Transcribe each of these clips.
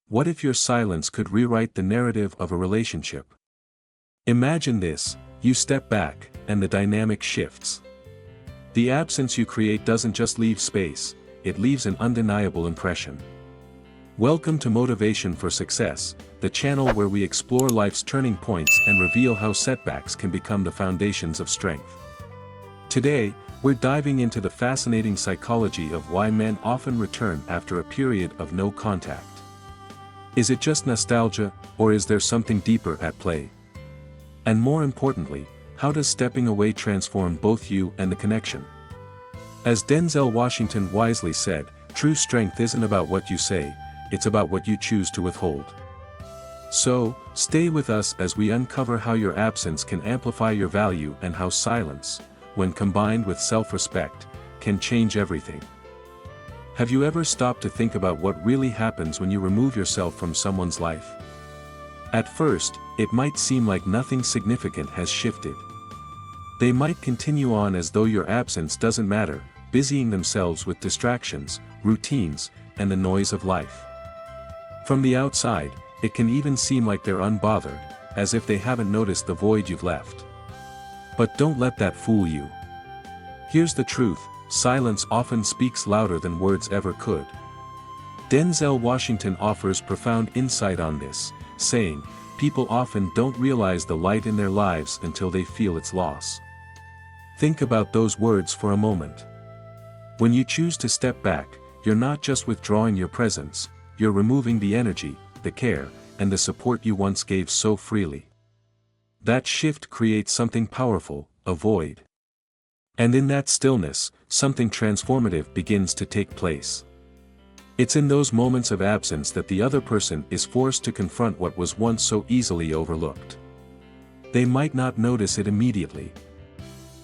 What if your silence could rewrite the narrative of a relationship? Imagine this: you step back, and the dynamic shifts. The absence you create doesn't just leave space, it leaves an undeniable impression. Welcome to Motivation for Success, the channel where we explore life's turning points and reveal how setbacks can become the foundations of strength. Today, we're diving into the fascinating psychology of why men often return after a period of no contact. Is it just nostalgia, or is there something deeper at play? And more importantly, how does stepping away transform both you and the connection? As Denzel Washington wisely said, true strength isn't about what you say, it's about what you choose to withhold. So, stay with us as we uncover how your absence can amplify your value and how silence, when combined with self-respect, can change everything. Have you ever stopped to think about what really happens when you remove yourself from someone's life? At first, it might seem like nothing significant has shifted. They might continue on as though your absence doesn't matter, busying themselves with distractions, routines, and the noise of life. From the outside, it can even seem like they're unbothered, as if they haven't noticed the void you've left. But don't let that fool you. Here's the truth: silence often speaks louder than words ever could. Denzel Washington offers profound insight on this, saying, "People often don't realize the light in their lives until they feel its loss." Think about those words for a moment. When you choose to step back, you're not just withdrawing your presence, you're removing the energy, the care, and the support you once gave so freely. That shift creates something powerful, a void. And in that stillness, something transformative begins to take place. It's in those moments of absence that the other person is forced to confront what was once so easily overlooked. They might not notice it immediately.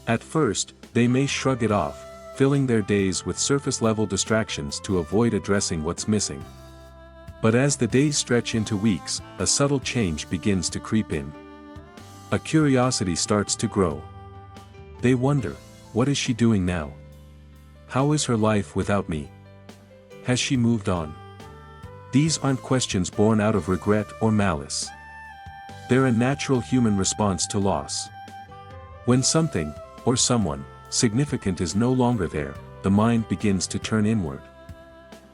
At first, they may shrug it off, filling their days with surface-level distractions to avoid addressing what's missing. But as the days stretch into weeks, a subtle change begins to creep in. A curiosity starts to grow. They wonder, what is she doing now? How is her life without me? Has she moved on? These aren't questions born out of regret or malice. They're a natural human response to loss. When something, or someone, significant is no longer there, the mind begins to turn inward.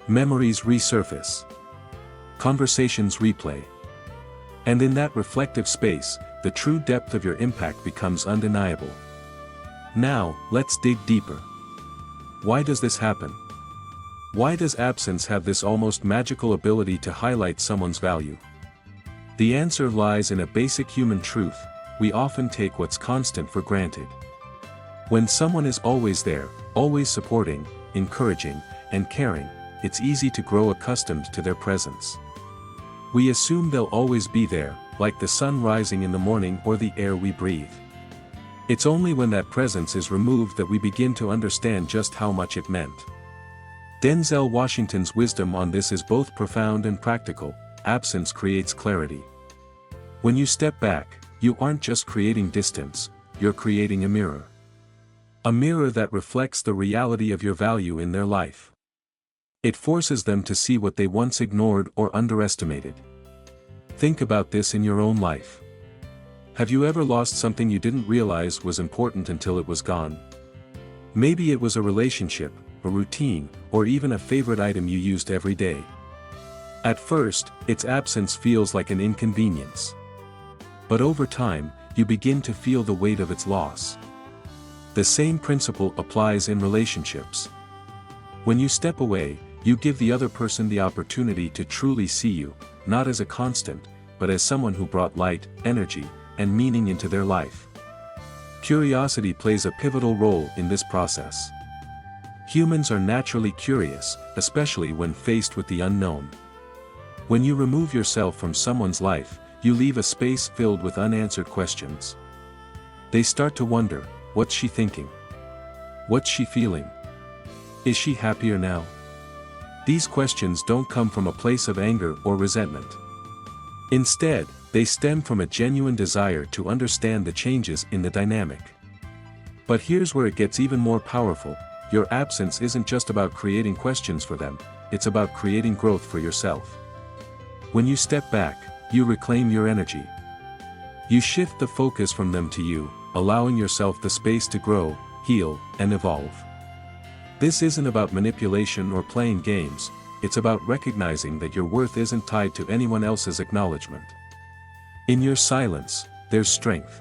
Memories resurface. Conversations replay. And in that reflective space, the true depth of your impact becomes undeniable. Now, let's dig deeper. Why does this happen? Why does absence have this almost magical ability to highlight someone's value? The answer lies in a basic human truth: we often take what's constant for granted. When someone is always there, always supporting, encouraging, and caring, it's easy to grow accustomed to their presence. We assume they'll always be there, like the sun rising in the morning or the air we breathe. It's only when that presence is removed that we begin to understand just how much it meant. Denzel Washington's wisdom on this is both profound and practical: absence creates clarity. When you step back, you aren't just creating distance, you're creating a mirror. A mirror that reflects the reality of your value in their life. It forces them to see what they once ignored or underestimated. Think about this in your own life. Have you ever lost something you didn't realize was important until it was gone? Maybe it was a relationship, a routine, or even a favorite item you used every day. At first, its absence feels like an inconvenience. But over time, you begin to feel the weight of its loss. The same principle applies in relationships. When you step away, you give the other person the opportunity to truly see you, not as a constant, but as someone who brought light, energy, and meaning into their life. Curiosity plays a pivotal role in this process. Humans are naturally curious, especially when faced with the unknown. When you remove yourself from someone's life, you leave a space filled with unanswered questions. They start to wonder, what's she thinking? What's she feeling? Is she happier now? These questions don't come from a place of anger or resentment. Instead, they stem from a genuine desire to understand the changes in the dynamic. But here's where it gets even more powerful: your absence isn't just about creating questions for them, it's about creating growth for yourself. When you step back, you reclaim your energy. You shift the focus from them to you, allowing yourself the space to grow, heal, and evolve. This isn't about manipulation or playing games, it's about recognizing that your worth isn't tied to anyone else's acknowledgement. In your silence, there's strength.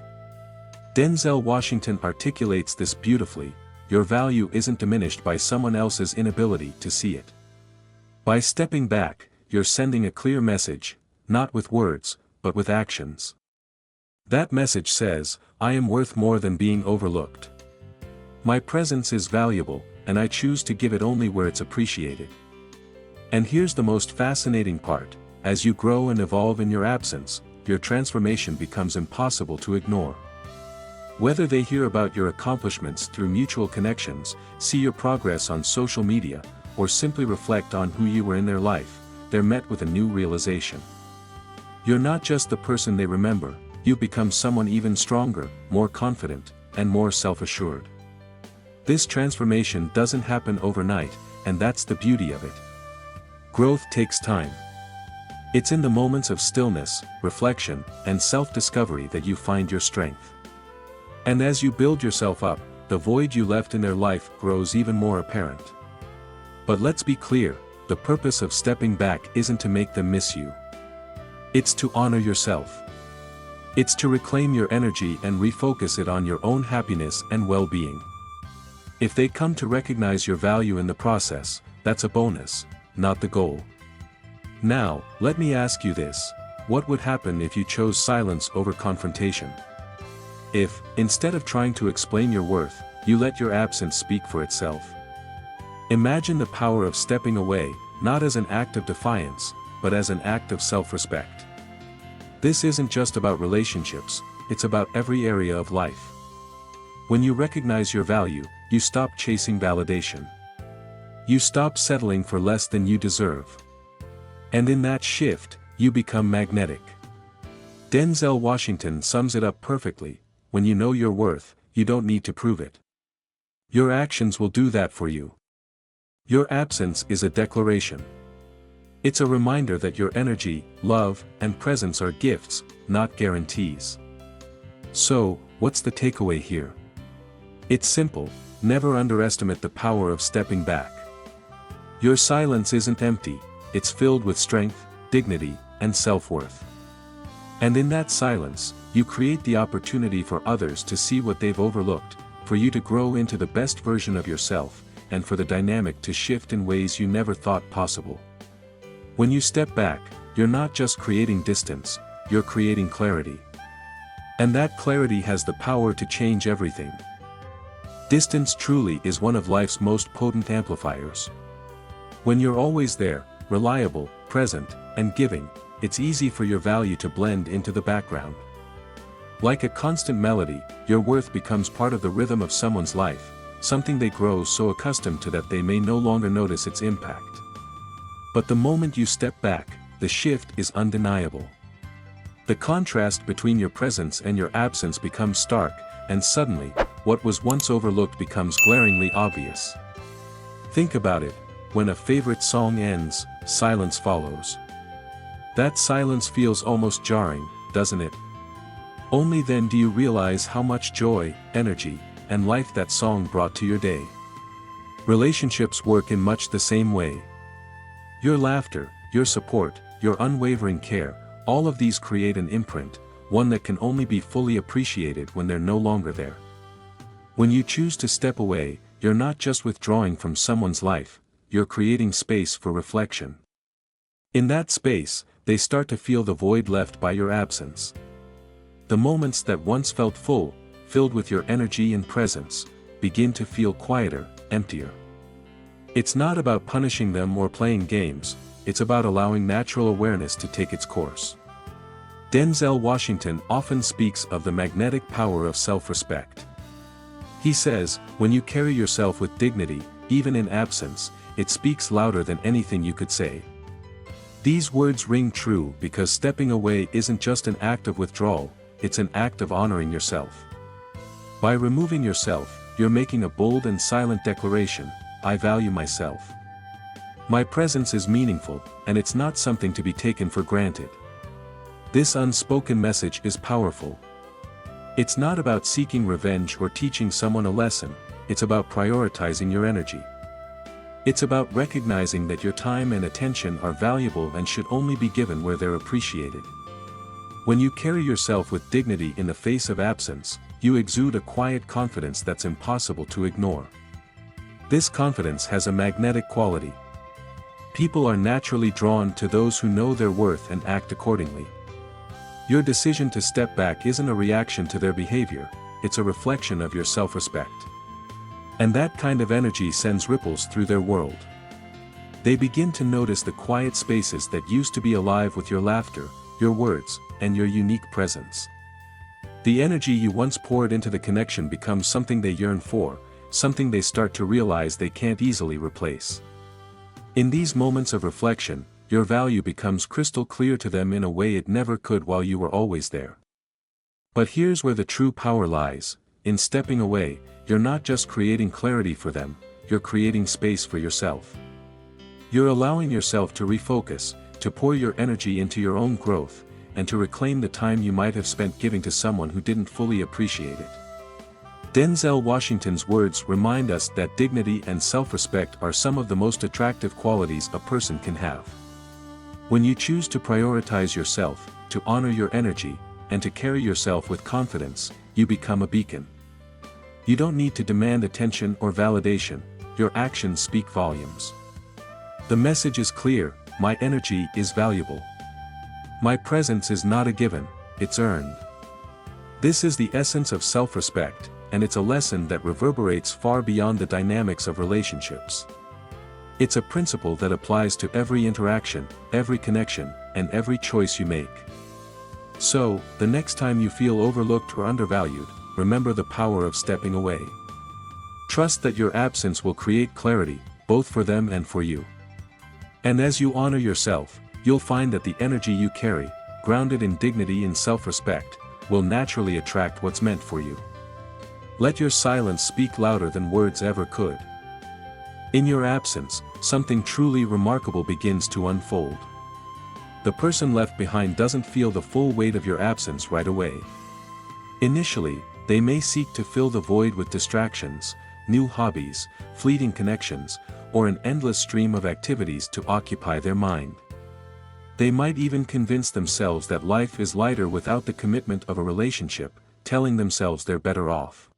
Denzel Washington articulates this beautifully: your value isn't diminished by someone else's inability to see it. By stepping back, you're sending a clear message, not with words, but with actions. That message says, I am worth more than being overlooked. My presence is valuable, and I choose to give it only where it's appreciated. And here's the most fascinating part: as you grow and evolve in your absence, your transformation becomes impossible to ignore. Whether they hear about your accomplishments through mutual connections, see your progress on social media, or simply reflect on who you were in their life, they're met with a new realization. You're not just the person they remember, you become someone even stronger, more confident, and more self-assured. This transformation doesn't happen overnight, and that's the beauty of it. Growth takes time. It's in the moments of stillness, reflection, and self-discovery that you find your strength. And as you build yourself up, the void you left in their life grows even more apparent. But let's be clear, the purpose of stepping back isn't to make them miss you. It's to honor yourself. It's to reclaim your energy and refocus it on your own happiness and well-being. If they come to recognize your value in the process, that's a bonus, not the goal. Now, let me ask you this: what would happen if you chose silence over confrontation? If, instead of trying to explain your worth, you let your absence speak for itself? Imagine the power of stepping away, not as an act of defiance, but as an act of self-respect. This isn't just about relationships, it's about every area of life. When you recognize your value, you stop chasing validation. You stop settling for less than you deserve. And in that shift, you become magnetic. Denzel Washington sums it up perfectly: when you know your worth, you don't need to prove it. Your actions will do that for you. Your absence is a declaration. It's a reminder that your energy, love, and presence are gifts, not guarantees. So, what's the takeaway here? It's simple: never underestimate the power of stepping back. Your silence isn't empty, it's filled with strength, dignity, and self-worth. And in that silence, you create the opportunity for others to see what they've overlooked, for you to grow into the best version of yourself, and for the dynamic to shift in ways you never thought possible. When you step back, you're not just creating distance, you're creating clarity. And that clarity has the power to change everything. Distance truly is one of life's most potent amplifiers. When you're always there, reliable, present, and giving, it's easy for your value to blend into the background. Like a constant melody, your worth becomes part of the rhythm of someone's life, something they grow so accustomed to that they may no longer notice its impact. But the moment you step back, the shift is undeniable. The contrast between your presence and your absence becomes stark, and suddenly, what was once overlooked becomes glaringly obvious. Think about it: when a favorite song ends, silence follows. That silence feels almost jarring, doesn't it? Only then do you realize how much joy, energy, and life that song brought to your day. Relationships work in much the same way. Your laughter, your support, your unwavering care, all of these create an imprint, one that can only be fully appreciated when they're no longer there. When you choose to step away, you're not just withdrawing from someone's life, you're creating space for reflection. In that space, they start to feel the void left by your absence. The moments that once felt full, filled with your energy and presence, begin to feel quieter, emptier. It's not about punishing them or playing games, it's about allowing natural awareness to take its course. Denzel Washington often speaks of the magnetic power of self-respect. He says, when you carry yourself with dignity, even in absence, it speaks louder than anything you could say. These words ring true because stepping away isn't just an act of withdrawal, it's an act of honoring yourself. By removing yourself, you're making a bold and silent declaration: I value myself. My presence is meaningful, and it's not something to be taken for granted. This unspoken message is powerful. It's not about seeking revenge or teaching someone a lesson, it's about prioritizing your energy. It's about recognizing that your time and attention are valuable and should only be given where they're appreciated. When you carry yourself with dignity in the face of absence, you exude a quiet confidence that's impossible to ignore. This confidence has a magnetic quality. People are naturally drawn to those who know their worth and act accordingly. Your decision to step back isn't a reaction to their behavior, it's a reflection of your self-respect. And that kind of energy sends ripples through their world. They begin to notice the quiet spaces that used to be alive with your laughter, your words, and your unique presence. The energy you once poured into the connection becomes something they yearn for, something they start to realize they can't easily replace. In these moments of reflection, your value becomes crystal clear to them in a way it never could while you were always there. But here's where the true power lies: in stepping away, you're not just creating clarity for them, you're creating space for yourself. You're allowing yourself to refocus, to pour your energy into your own growth, and to reclaim the time you might have spent giving to someone who didn't fully appreciate it. Denzel Washington's words remind us that dignity and self-respect are some of the most attractive qualities a person can have. When you choose to prioritize yourself, to honor your energy, and to carry yourself with confidence, you become a beacon. You don't need to demand attention or validation, your actions speak volumes. The message is clear: my energy is valuable. My presence is not a given, it's earned. This is the essence of self-respect, and it's a lesson that reverberates far beyond the dynamics of relationships. It's a principle that applies to every interaction, every connection, and every choice you make. So, the next time you feel overlooked or undervalued, remember the power of stepping away. Trust that your absence will create clarity, both for them and for you. And as you honor yourself, you'll find that the energy you carry, grounded in dignity and self-respect, will naturally attract what's meant for you. Let your silence speak louder than words ever could. In your absence, something truly remarkable begins to unfold. The person left behind doesn't feel the full weight of your absence right away. Initially, they may seek to fill the void with distractions, new hobbies, fleeting connections, or an endless stream of activities to occupy their mind. They might even convince themselves that life is lighter without the commitment of a relationship, telling themselves they're better off.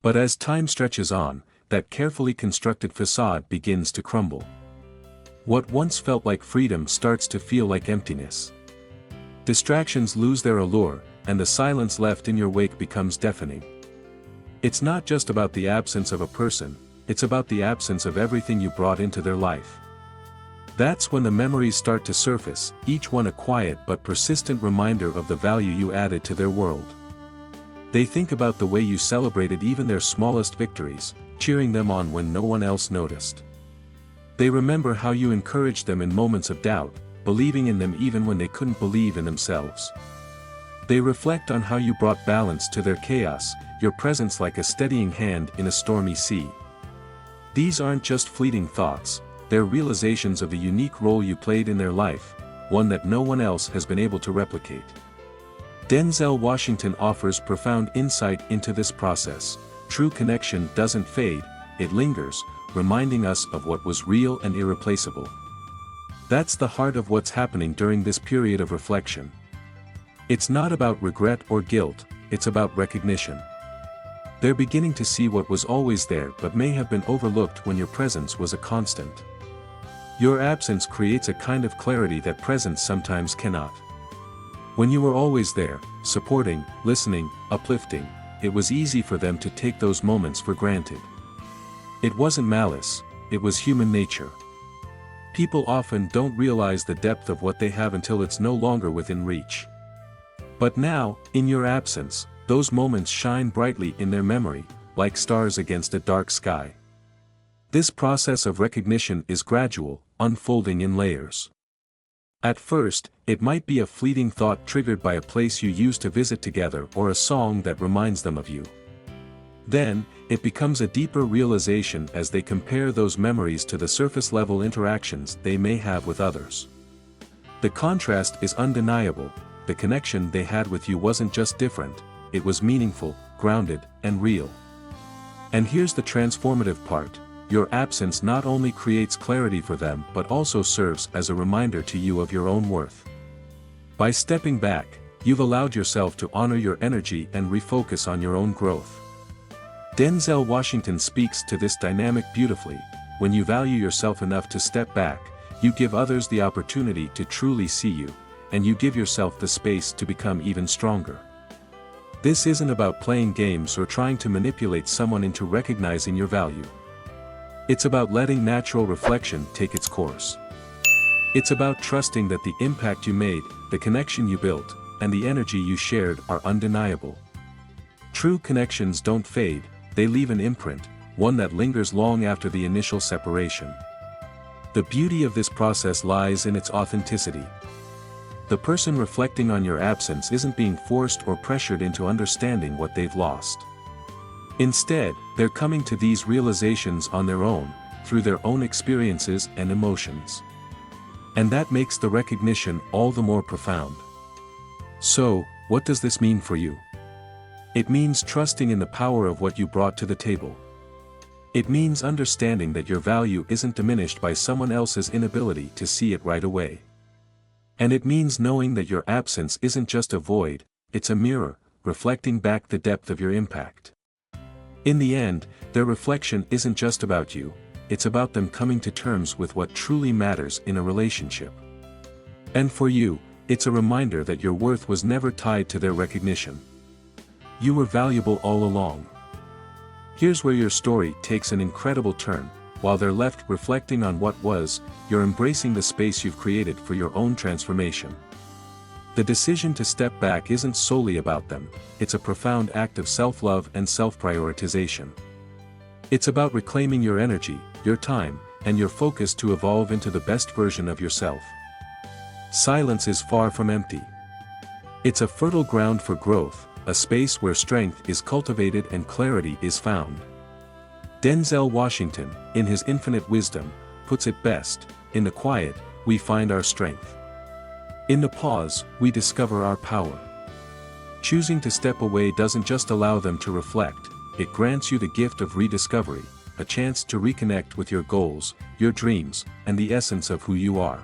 But as time stretches on, that carefully constructed facade begins to crumble. What once felt like freedom starts to feel like emptiness. Distractions lose their allure, and the silence left in your wake becomes deafening. It's not just about the absence of a person, it's about the absence of everything you brought into their life. That's when the memories start to surface, each one a quiet but persistent reminder of the value you added to their world. They think about the way you celebrated even their smallest victories, cheering them on when no one else noticed. They remember how you encouraged them in moments of doubt, believing in them even when they couldn't believe in themselves. They reflect on how you brought balance to their chaos, your presence like a steadying hand in a stormy sea. These aren't just fleeting thoughts, they're realizations of the unique role you played in their life, one that no one else has been able to replicate. Denzel Washington offers profound insight into this process. True connection doesn't fade, it lingers, reminding us of what was real and irreplaceable. That's the heart of what's happening during this period of reflection. It's not about regret or guilt, it's about recognition. They're beginning to see what was always there but may have been overlooked when your presence was a constant. Your absence creates a kind of clarity that presence sometimes cannot. When you were always there, supporting, listening, uplifting, it was easy for them to take those moments for granted. It wasn't malice, it was human nature. People often don't realize the depth of what they have until it's no longer within reach. But now, in your absence, those moments shine brightly in their memory, like stars against a dark sky. This process of recognition is gradual, unfolding in layers. At first, it might be a fleeting thought triggered by a place you used to visit together or a song that reminds them of you. Then, it becomes a deeper realization as they compare those memories to the surface-level interactions they may have with others. The contrast is undeniable. The connection they had with you wasn't just different, it was meaningful, grounded, and real. And here's the transformative part: your absence not only creates clarity for them but also serves as a reminder to you of your own worth. By stepping back, you've allowed yourself to honor your energy and refocus on your own growth. Denzel Washington speaks to this dynamic beautifully. When you value yourself enough to step back, you give others the opportunity to truly see you, and you give yourself the space to become even stronger. This isn't about playing games or trying to manipulate someone into recognizing your value. It's about letting natural reflection take its course. It's about trusting that the impact you made, the connection you built, and the energy you shared are undeniable. True connections don't fade, they leave an imprint, one that lingers long after the initial separation. The beauty of this process lies in its authenticity. The person reflecting on your absence isn't being forced or pressured into understanding what they've lost. Instead, they're coming to these realizations on their own, through their own experiences and emotions. And that makes the recognition all the more profound. So, what does this mean for you? It means trusting in the power of what you brought to the table. It means understanding that your value isn't diminished by someone else's inability to see it right away. And it means knowing that your absence isn't just a void, it's a mirror, reflecting back the depth of your impact. In the end, their reflection isn't just about you, it's about them coming to terms with what truly matters in a relationship. And for you, it's a reminder that your worth was never tied to their recognition. You were valuable all along. Here's where your story takes an incredible turn. While they're left reflecting on what was, you're embracing the space you've created for your own transformation. The decision to step back isn't solely about them, it's a profound act of self-love and self-prioritization. It's about reclaiming your energy, your time, and your focus to evolve into the best version of yourself. Silence is far from empty. It's a fertile ground for growth, a space where strength is cultivated and clarity is found. Denzel Washington, in his infinite wisdom, puts it best: in the quiet, we find our strength. In the pause, we discover our power. Choosing to step away doesn't just allow them to reflect, it grants you the gift of rediscovery, a chance to reconnect with your goals, your dreams, and the essence of who you are.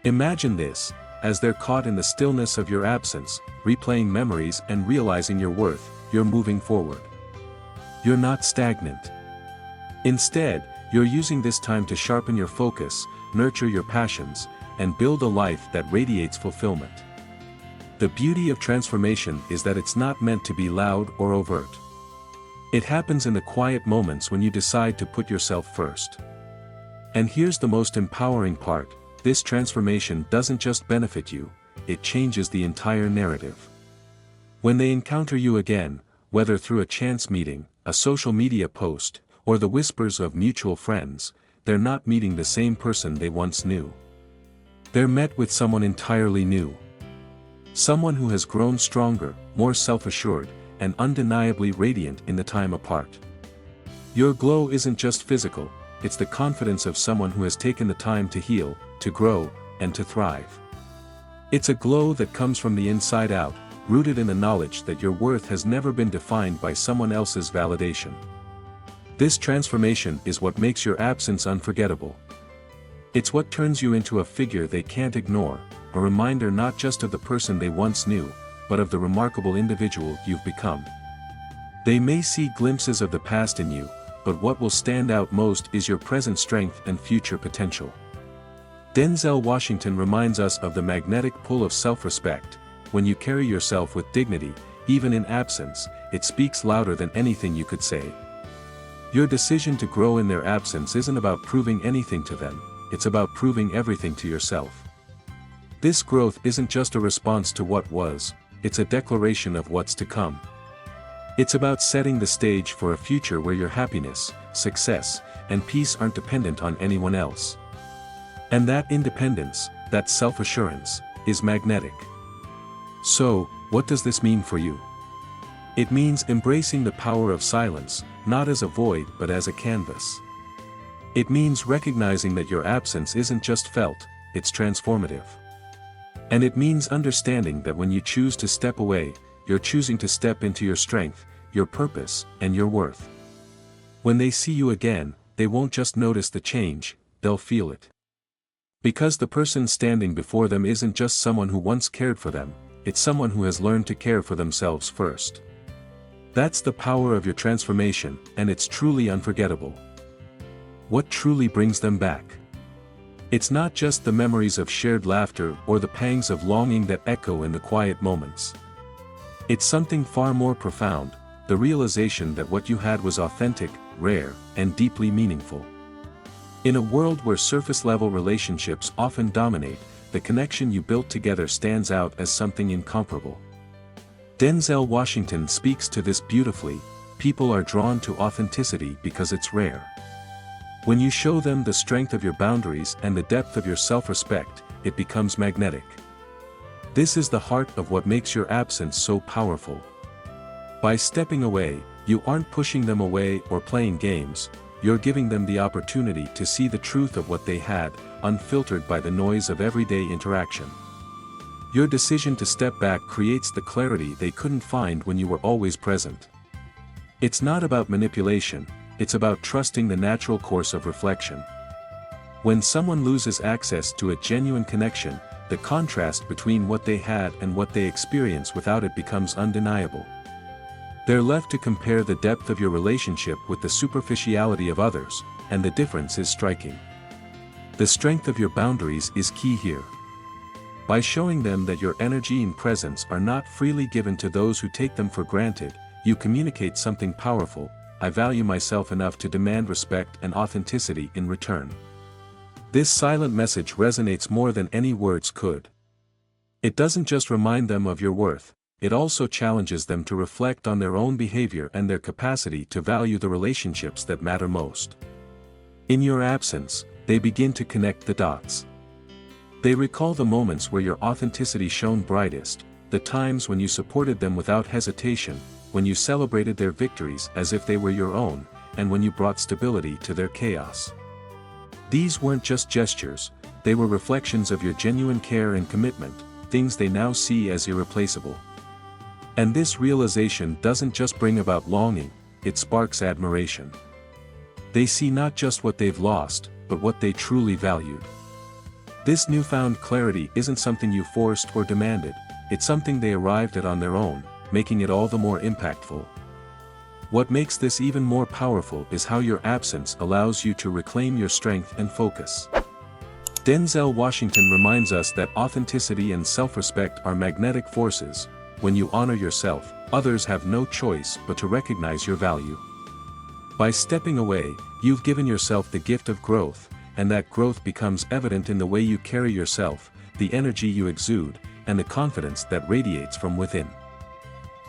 Imagine this: as they're caught in the stillness of your absence, replaying memories and realizing your worth, you're moving forward. You're not stagnant. Instead, you're using this time to sharpen your focus, nurture your passions, and build a life that radiates fulfillment. The beauty of transformation is that it's not meant to be loud or overt. It happens in the quiet moments when you decide to put yourself first. And here's the most empowering part: this transformation doesn't just benefit you, it changes the entire narrative. When they encounter you again, whether through a chance meeting, a social media post, or the whispers of mutual friends, they're not meeting the same person they once knew. They're met with someone entirely new. Someone who has grown stronger, more self-assured, and undeniably radiant in the time apart. Your glow isn't just physical, it's the confidence of someone who has taken the time to heal, to grow, and to thrive. It's a glow that comes from the inside out, rooted in the knowledge that your worth has never been defined by someone else's validation. This transformation is what makes your absence unforgettable. It's what turns you into a figure they can't ignore, a reminder not just of the person they once knew, but of the remarkable individual you've become. They may see glimpses of the past in you, but what will stand out most is your present strength and future potential. Denzel Washington reminds us of the magnetic pull of self-respect. When you carry yourself with dignity, even in absence, it speaks louder than anything you could say. Your decision to grow in their absence isn't about proving anything to them, it's about proving everything to yourself. This growth isn't just a response to what was, it's a declaration of what's to come. It's about setting the stage for a future where your happiness, success, and peace aren't dependent on anyone else. And that independence, that self-assurance, is magnetic. So, what does this mean for you? It means embracing the power of silence, not as a void but as a canvas. It means recognizing that your absence isn't just felt, it's transformative. And it means understanding that when you choose to step away, you're choosing to step into your strength, your purpose, and your worth. When they see you again, they won't just notice the change, they'll feel it. Because the person standing before them isn't just someone who once cared for them, it's someone who has learned to care for themselves first. That's the power of your transformation, and it's truly unforgettable. What truly brings them back? It's not just the memories of shared laughter or the pangs of longing that echo in the quiet moments. It's something far more profound, the realization that what you had was authentic, rare, and deeply meaningful. In a world where surface-level relationships often dominate, the connection you built together stands out as something incomparable. Denzel Washington speaks to this beautifully. People are drawn to authenticity because it's rare. When you show them the strength of your boundaries and the depth of your self-respect, it becomes magnetic. This is the heart of what makes your absence so powerful. By stepping away, you aren't pushing them away or playing games, you're giving them the opportunity to see the truth of what they had, unfiltered by the noise of everyday interaction. Your decision to step back creates the clarity they couldn't find when you were always present. It's not about manipulation, it's about trusting the natural course of reflection. When someone loses access to a genuine connection, the contrast between what they had and what they experience without it becomes undeniable. They're left to compare the depth of your relationship with the superficiality of others, and the difference is striking. The strength of your boundaries is key here. By showing them that your energy and presence are not freely given to those who take them for granted, you communicate something powerful: I value myself enough to demand respect and authenticity in return. This silent message resonates more than any words could. It doesn't just remind them of your worth, it also challenges them to reflect on their own behavior and their capacity to value the relationships that matter most. In your absence, they begin to connect the dots. They recall the moments where your authenticity shone brightest, the times when you supported them without hesitation, when you celebrated their victories as if they were your own, and when you brought stability to their chaos. These weren't just gestures, they were reflections of your genuine care and commitment, things they now see as irreplaceable. And this realization doesn't just bring about longing, it sparks admiration. They see not just what they've lost, but what they truly valued. This newfound clarity isn't something you forced or demanded, it's something they arrived at on their own, making it all the more impactful. What makes this even more powerful is how your absence allows you to reclaim your strength and focus. Denzel Washington reminds us that authenticity and self-respect are magnetic forces. When you honor yourself, others have no choice but to recognize your value. By stepping away, you've given yourself the gift of growth, and that growth becomes evident in the way you carry yourself, the energy you exude, and the confidence that radiates from within.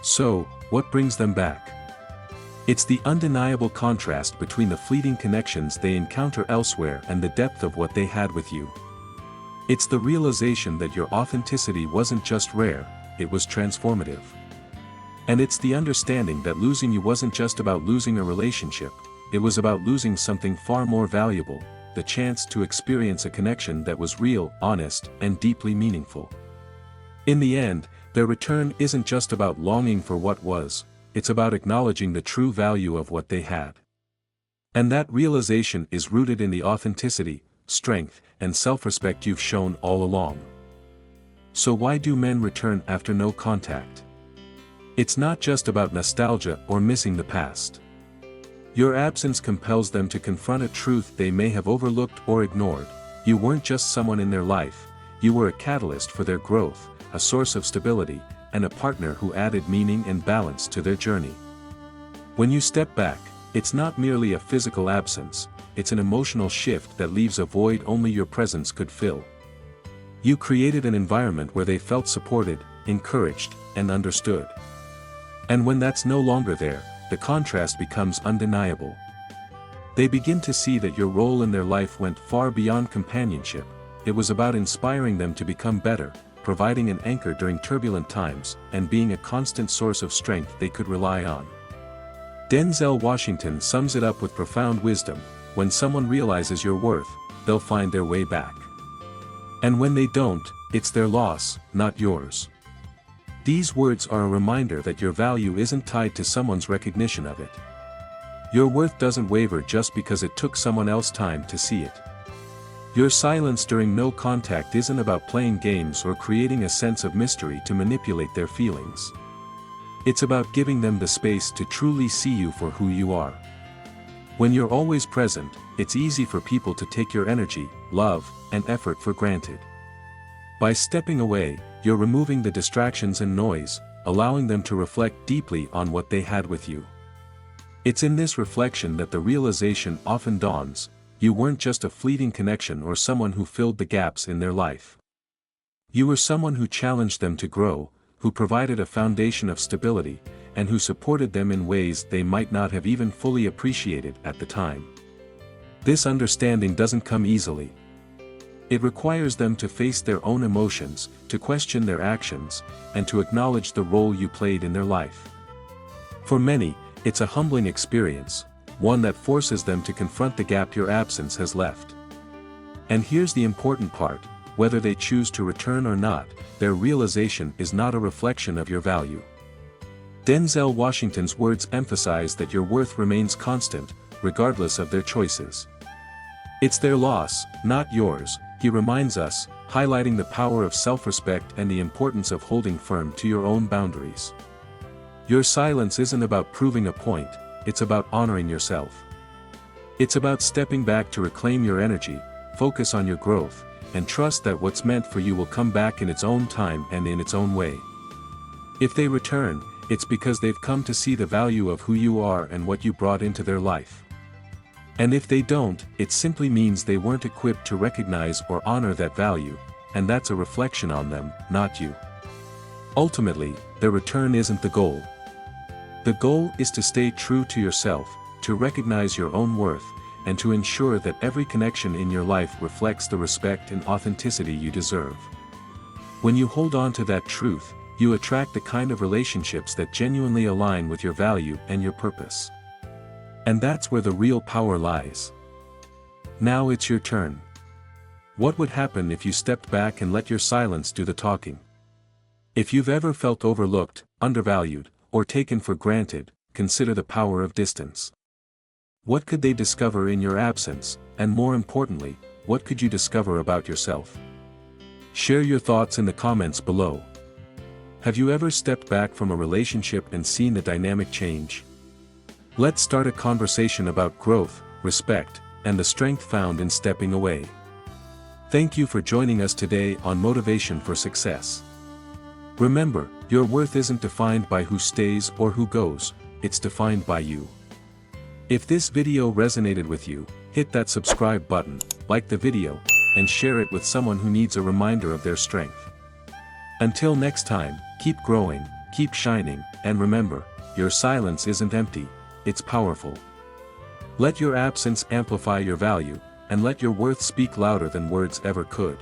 So, what brings them back? It's the undeniable contrast between the fleeting connections they encounter elsewhere and the depth of what they had with you. It's the realization that your authenticity wasn't just rare, it was transformative. And it's the understanding that losing you wasn't just about losing a relationship, it was about losing something far more valuable: the chance to experience a connection that was real, honest, and deeply meaningful. In the end, their return isn't just about longing for what was, it's about acknowledging the true value of what they had. And that realization is rooted in the authenticity, strength, and self-respect you've shown all along. So why do men return after no contact? It's not just about nostalgia or missing the past. Your absence compels them to confront a truth they may have overlooked or ignored: you weren't just someone in their life, you were a catalyst for their growth, a source of stability, and a partner who added meaning and balance to their journey. When you step back, it's not merely a physical absence, it's an emotional shift that leaves a void only your presence could fill. You created an environment where they felt supported, encouraged, and understood. And when that's no longer there, the contrast becomes undeniable. They begin to see that your role in their life went far beyond companionship, it was about inspiring them to become better, providing an anchor during turbulent times, and being a constant source of strength they could rely on. Denzel Washington sums it up with profound wisdom: when someone realizes your worth, they'll find their way back. And when they don't, it's their loss, not yours. These words are a reminder that your value isn't tied to someone's recognition of it. Your worth doesn't waver just because it took someone else time to see it. Your silence during no contact isn't about playing games or creating a sense of mystery to manipulate their feelings. It's about giving them the space to truly see you for who you are. When you're always present, it's easy for people to take your energy, love, and effort for granted. By stepping away, you're removing the distractions and noise, allowing them to reflect deeply on what they had with you. It's in this reflection that the realization often dawns: you weren't just a fleeting connection or someone who filled the gaps in their life. You were someone who challenged them to grow, who provided a foundation of stability, and who supported them in ways they might not have even fully appreciated at the time. This understanding doesn't come easily. It requires them to face their own emotions, to question their actions, and to acknowledge the role you played in their life. For many, it's a humbling experience, one that forces them to confront the gap your absence has left. And here's the important part: whether they choose to return or not, their realization is not a reflection of your value. Denzel Washington's words emphasize that your worth remains constant, regardless of their choices. It's their loss, not yours, he reminds us, highlighting the power of self-respect and the importance of holding firm to your own boundaries. Your silence isn't about proving a point, it's about honoring yourself. It's about stepping back to reclaim your energy, focus on your growth, and trust that what's meant for you will come back in its own time and in its own way. If they return, it's because they've come to see the value of who you are and what you brought into their life. And if they don't, it simply means they weren't equipped to recognize or honor that value, and that's a reflection on them, not you. Ultimately, their return isn't the goal. The goal is to stay true to yourself, to recognize your own worth, and to ensure that every connection in your life reflects the respect and authenticity you deserve. When you hold on to that truth, you attract the kind of relationships that genuinely align with your value and your purpose. And that's where the real power lies. Now it's your turn. What would happen if you stepped back and let your silence do the talking? If you've ever felt overlooked, undervalued, or taken for granted, consider the power of distance. What could they discover in your absence, and more importantly, what could you discover about yourself? Share your thoughts in the comments below. Have you ever stepped back from a relationship and seen the dynamic change? Let's start a conversation about growth, respect, and the strength found in stepping away. Thank you for joining us today on Motivation for Success. Remember, your worth isn't defined by who stays or who goes, it's defined by you. If this video resonated with you, hit that subscribe button, like the video, and share it with someone who needs a reminder of their strength. Until next time, keep growing, keep shining, and remember, your silence isn't empty, it's powerful. Let your absence amplify your value, and let your worth speak louder than words ever could.